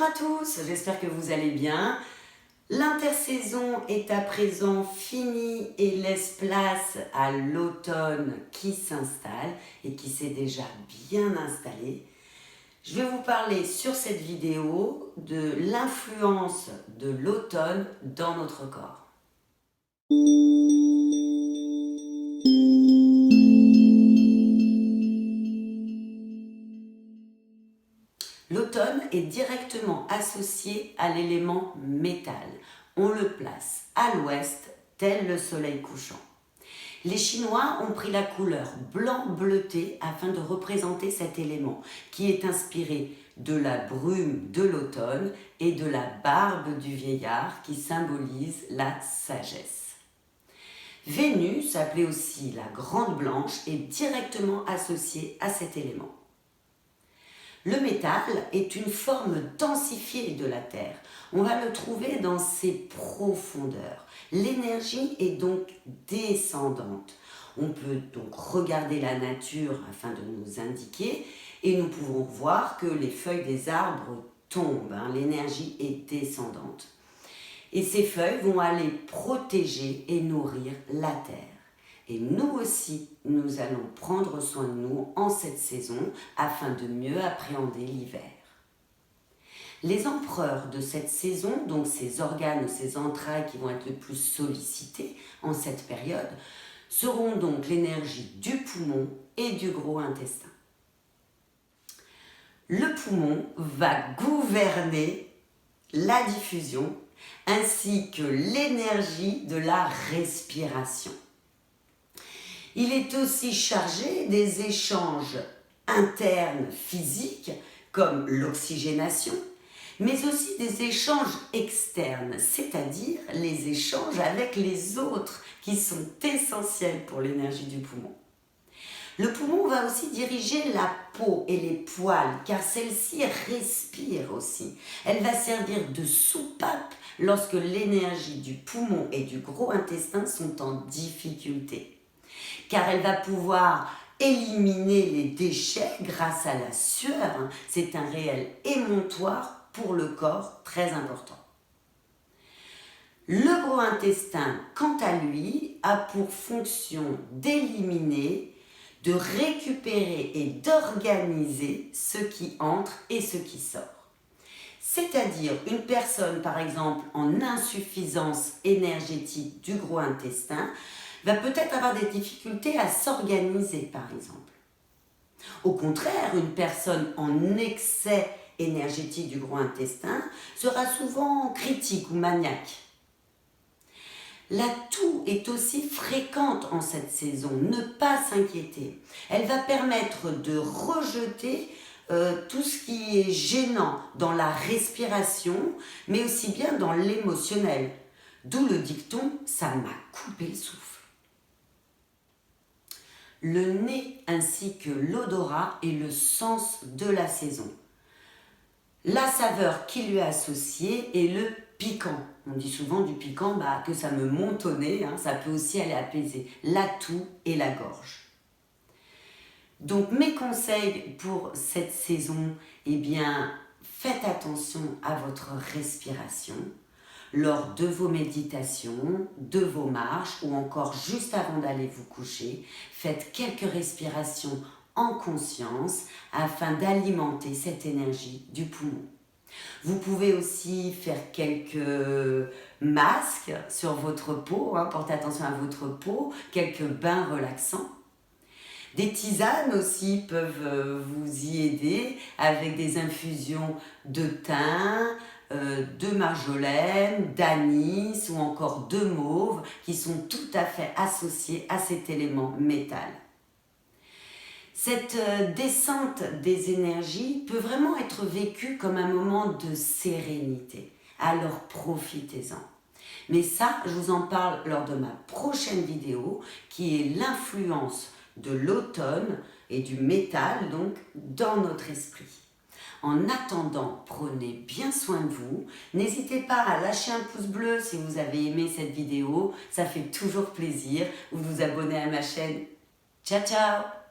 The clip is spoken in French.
à tous, j'espère que vous allez bien. L'intersaison est à présent finie et laisse place à l'automne qui s'installe et qui s'est déjà bien installé. Je vais vous parler sur cette vidéo de l'influence de l'automne dans notre corps. L'automne est directement associé à l'élément métal. On le place à l'ouest, tel le soleil couchant. Les Chinois ont pris la couleur blanc bleuté afin de représenter cet élément qui est inspiré de la brume de l'automne et de la barbe du vieillard qui symbolise la sagesse. Vénus, appelée aussi la Grande Blanche, est directement associée à cet élément. Le métal est une forme densifiée de la Terre. On va le trouver dans ses profondeurs. L'énergie est donc descendante. On peut donc regarder la nature afin de nous indiquer et nous pouvons voir que les feuilles des arbres tombent. L'énergie est descendante. Et ces feuilles vont aller protéger et nourrir la Terre. Et nous aussi, nous allons prendre soin de nous en cette saison afin de mieux appréhender l'hiver. Les empereurs de cette saison, donc ces organes, ces entrailles qui vont être le plus sollicités en cette période, seront donc l'énergie du poumon et du gros intestin. Le poumon va gouverner la diffusion ainsi que l'énergie de la respiration. Il est aussi chargé des échanges internes physiques comme l'oxygénation, mais aussi des échanges externes, c'est-à-dire les échanges avec les autres qui sont essentiels pour l'énergie du poumon. Le poumon va aussi diriger la peau et les poils car celle-ci respire aussi. Elle va servir de soupape lorsque l'énergie du poumon et du gros intestin sont en difficulté. Car elle va pouvoir éliminer les déchets grâce à la sueur. C'est un réel émonctoire pour le corps très important. Le gros intestin, quant à lui, a pour fonction d'éliminer, de récupérer et d'organiser ce qui entre et ce qui sort. C'est-à-dire une personne, par exemple, en insuffisance énergétique du gros intestin, va peut-être avoir des difficultés à s'organiser, par exemple. Au contraire, une personne en excès énergétique du gros intestin sera souvent critique ou maniaque. La toux est aussi fréquente en cette saison, ne pas s'inquiéter. Elle va permettre de rejeter tout ce qui est gênant dans la respiration, mais aussi bien dans l'émotionnel. D'où le dicton « ça m'a coupé le souffle ». Le nez ainsi que l'odorat est le sens de la saison. La saveur qui lui est associée est le piquant. On dit souvent du piquant que ça me monte au nez, ça peut aussi aller apaiser la toux et la gorge. Donc mes conseils pour cette saison, faites attention à votre respiration lors de vos méditations, de vos marches ou encore juste avant d'aller vous coucher. Faites quelques respirations en conscience afin d'alimenter cette énergie du poumon. Vous pouvez aussi faire quelques masques sur votre peau, portez attention à votre peau, quelques bains relaxants. Des tisanes aussi peuvent vous y aider avec des infusions de thym, de marjolaine, d'anis ou encore de mauve qui sont tout à fait associés à cet élément métal. Cette descente des énergies peut vraiment être vécue comme un moment de sérénité. Alors profitez-en. Mais ça, je vous en parle lors de ma prochaine vidéo qui est l'influence de l'automne et du métal donc dans notre esprit. En attendant, prenez bien soin de vous. N'hésitez pas à lâcher un pouce bleu si vous avez aimé cette vidéo. Ça fait toujours plaisir. Ou vous abonner à ma chaîne. Ciao, ciao!